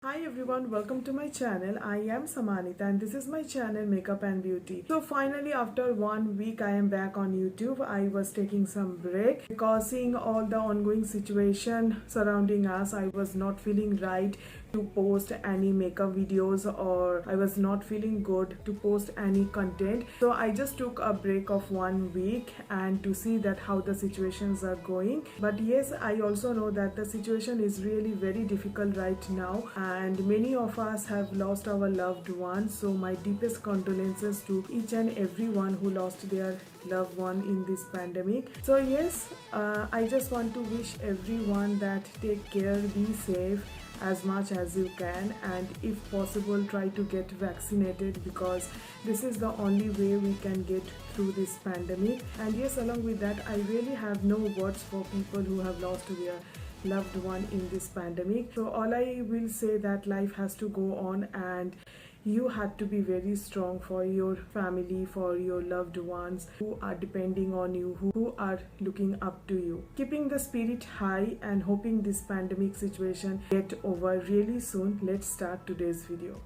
Hi everyone, welcome to my channel. I am Samanita and this is my channel Makeup and Beauty. So finally after 1 week I am back on YouTube. I was taking some break because seeing all the ongoing situation surrounding us, I was not feeling right to post any makeup videos, or I was not feeling good to post any content. So I just took a break of 1 week and to see that how the situations are going. But yes, I also know that the situation is really very difficult right now and many of us have lost our loved ones. So my deepest condolences to each and everyone who lost their loved one in this pandemic. So yes, I just want to wish everyone that take care, be safe as much as you can, and if possible try to get vaccinated because this is the only way we can get through this pandemic. And yes, along with that, I really have no words for people who have lost their loved one in this pandemic. So all I will say that life has to go on and you had to be very strong for your family, for your loved ones who are depending on you, who are looking up to you. Keeping the spirit high and hoping this pandemic situation get over really soon. Let's start today's video.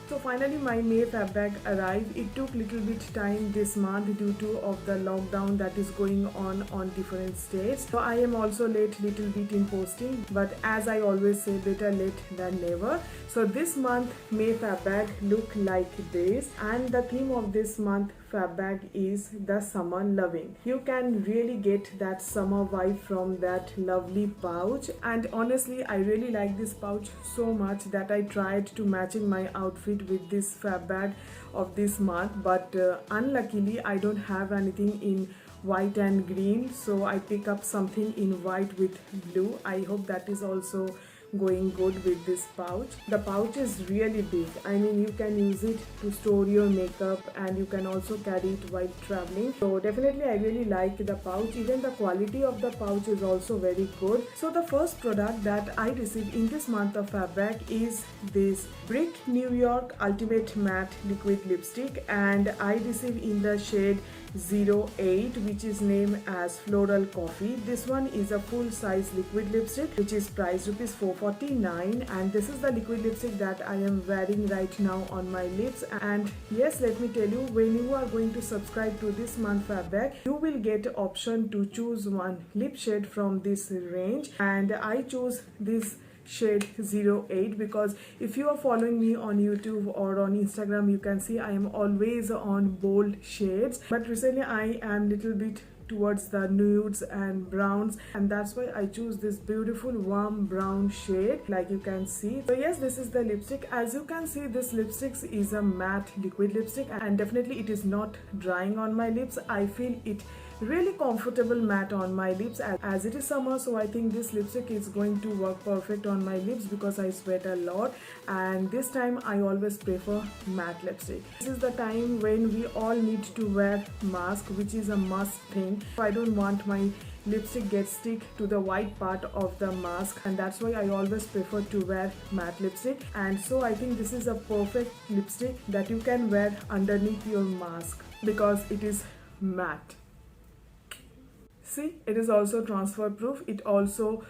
So finally my May Fab bag arrived. It took little bit time this month due to of the lockdown that is going on different states. So I am also late little bit in posting, but as I always say, better late than never. So this month May Fab bag look like this, and the theme of this month Fab bag is the summer loving. You can really get that summer vibe from that lovely pouch, and honestly I really like this pouch so much that I tried to matching my outfit with this Fab bag of this month, but unluckily I don't have anything in white and green, so I pick up something in white with blue. I hope that is also going good with this pouch. The pouch is really big. I mean, you can use it to store your makeup and you can also carry it while traveling. So definitely I really like the pouch. Even the quality of the pouch is also very good. So the first product that I received in this month of Fab bag is this Brick New York Ultimate Matte Liquid Lipstick, and I received in the shade 08, which is named as Floral Coffee. This one is a full size liquid lipstick which is priced rupees 449, and this is the liquid lipstick that I am wearing right now on my lips. And yes, let me tell you, when you are going to subscribe to this month Fab bag, you will get option to choose one lip shade from this range, and I choose this shade 08 because if you are following me on YouTube or on Instagram, you can see I am always on bold shades, but recently I am little bit towards the nudes and browns, and that's why I choose this beautiful warm brown shade like you can see. So yes, this is the lipstick. As you can see, this lipstick is a matte liquid lipstick and definitely it is not drying on my lips. I feel it really comfortable matte on my lips as it is summer, so I think this lipstick is going to work perfect on my lips because I sweat a lot, and this time I always prefer matte lipstick. This is the time when we all need to wear mask, which is a must thing. I don't want my lipstick gets stick to the white part of the mask, and that's why I always prefer to wear matte lipstick. And so I think this is a perfect lipstick that you can wear underneath your mask because it is matte. See, it is also transfer proof. It also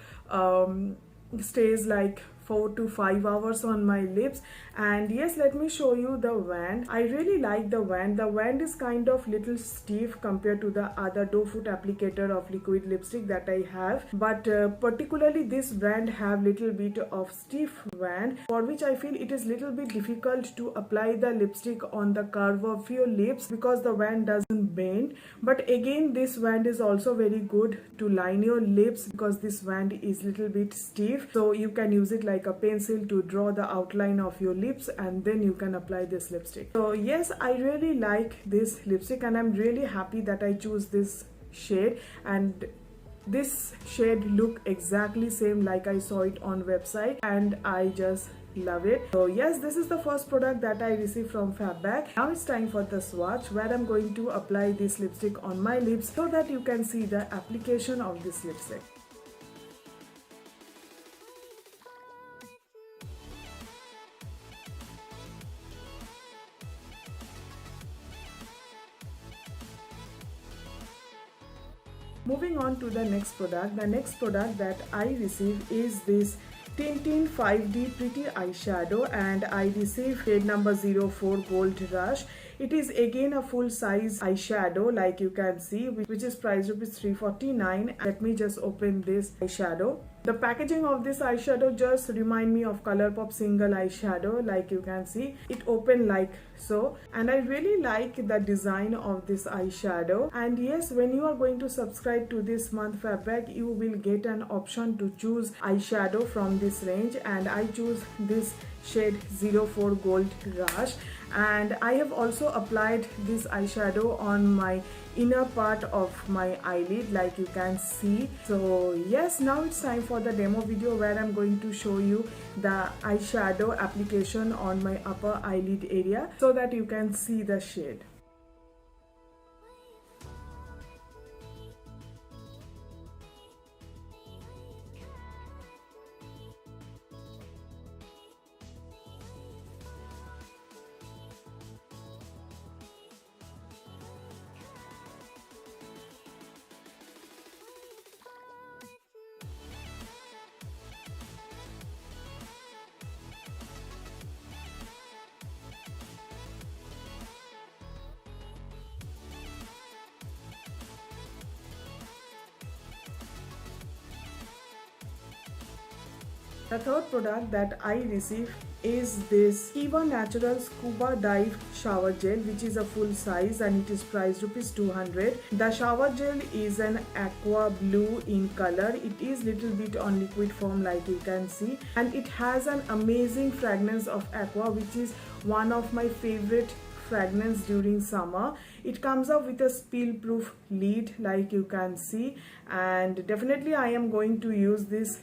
stays like 4 to 5 hours on my lips. And yes, let me show you the wand. I really like the wand. The wand is kind of little stiff compared to the other doe foot applicator of liquid lipstick that I have, but particularly this brand have little bit of stiff wand, for which I feel it is little bit difficult to apply the lipstick on the curve of your lips because the wand doesn't bend. But again, this wand is also very good to line your lips because this wand is little bit stiff, so you can use it like a pencil to draw the outline of your lips and then you can apply this lipstick. So yes, I really like this lipstick and I'm really happy that I choose this shade, and this shade look exactly same like I saw it on website and I just love it. So yes, this is the first product that I received from Fab bag. Now it's time for the swatch where I'm going to apply this lipstick on my lips so that you can see the application of this lipstick. Moving on to the next product. The next product that I received is this Tintin 5D Pretty Eyeshadow, and I received shade number 04 Gold Rush. It is again a full size eyeshadow, like you can see, which is priced rupees 349. Let me just open this eyeshadow. The packaging of this eyeshadow just remind me of Colourpop single eyeshadow, like you can see. It opened like so, and I really like the design of this eyeshadow. And yes, when you are going to subscribe to this month Fabbag, you will get an option to choose eyeshadow from this range, and I choose this shade 04 Gold Rush, and I have also applied this eyeshadow on my inner part of my eyelid, like you can see. So yes, now it's time for the demo video where I'm going to show you the eyeshadow application on my upper eyelid area so that you can see the shade. The third product that I received is this Kiva Natural Scuba Dive Shower Gel, which is a full size, and it is priced rupees 200. The shower gel is an aqua blue in color. It is little bit on liquid form, like you can see, and it has an amazing fragrance of aqua, which is one of my favorite fragrance during summer. It comes up with a spill proof lid, like you can see, and definitely I am going to use this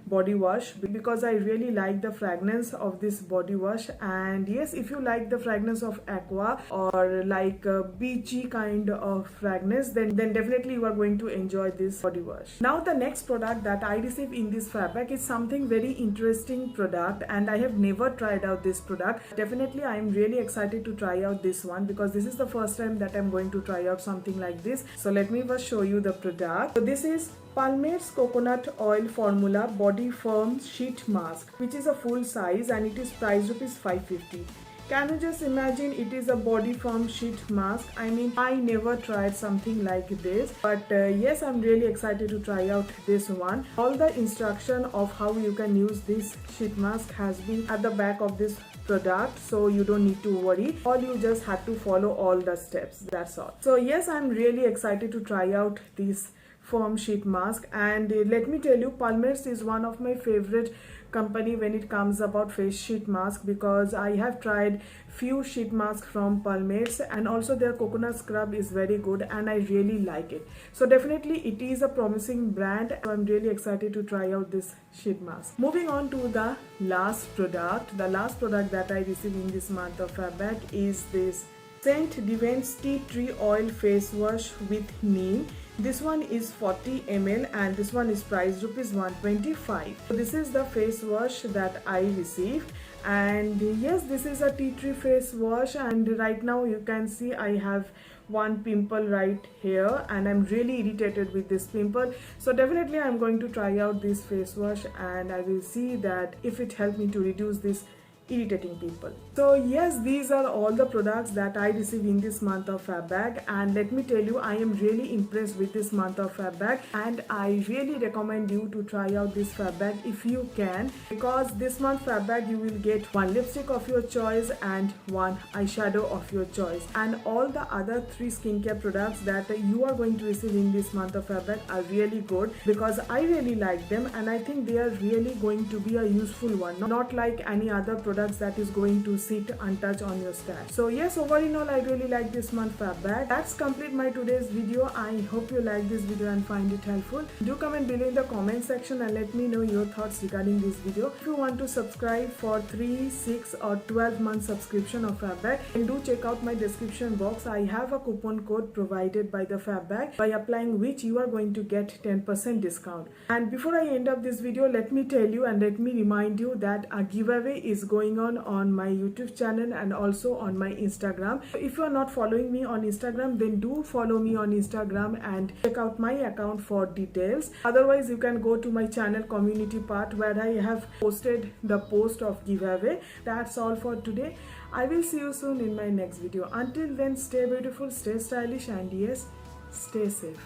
body wash because I really like the fragrance of this body wash. And yes, if you like the fragrance of aqua or like a beachy kind of fragrance, then definitely you are going to enjoy this body wash. Now the next product that I received in this Fabbag is something very interesting product, and I have never tried out this product. Definitely I am really excited to try out this one because this is the first time that I'm going to try out something like this. So let me first show you the product. So this is Palmer's Coconut Oil Formula Body Firm Sheet Mask, which is a full size, and it is priced rupees 550. Can you just imagine, it is a body firm sheet mask. I mean, I never tried something like this, but yes, I'm really excited to try out this one. All the instruction of how you can use this sheet mask has been at the back of this product, so you don't need to worry. All you just have to follow all the steps, that's all. So yes, I'm really excited to try out this firm sheet mask, and let me tell you, Palmer's is one of my favorite company when it comes about face sheet mask, because I have tried few sheet masks from Palmer's, and also their coconut scrub is very good and I really like it. So definitely it is a promising brand. So I'm really excited to try out this sheet mask. Moving on to the last product. The last product that I received in this month of Fabbag is this Saint Divines Tea Tree Oil Face Wash with Neem. This one is 40 ml and this one is priced rupees 125. So this is the face wash that I received, and yes, this is a tea tree face wash, and right now you can see I have one pimple right here and I'm really irritated with this pimple. So definitely I'm going to try out this face wash and I will see that if it helps me to reduce this irritating pimple. So yes, these are all the products that I received in this month of Fabbag, and let me tell you, I am really impressed with this month of Fabbag, and I really recommend you to try out this Fabbag if you can, because this month Fabbag you will get one lipstick of your choice and one eyeshadow of your choice, and all the other 3 skincare products that you are going to receive in this month of Fabbag are really good because I really like them, and I think they are really going to be a useful one, not like any other products that is going to sit untouched on your stash. So yes, overall in all, I really like this month Fabbag. That's complete my today's video. I hope you like this video and find it helpful. Do comment below in the comment section and let me know your thoughts regarding this video. If you want to subscribe for 3, 6 or 12 month subscription of Fabbag, then do check out my description box. I have a coupon code provided by the Fabbag, by applying which you are going to get 10% discount. And before I end up this video, let me tell you and let me remind you that a giveaway is going going on my YouTube channel and also on my Instagram. If you are not following me on Instagram, then do follow me on Instagram and check out my account for details. Otherwise, you can go to my channel community part where I have posted the post of giveaway. That's all for today. I will see you soon in my next video. Until then, stay beautiful, stay stylish, and yes, stay safe.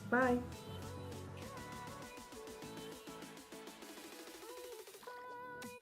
Bye.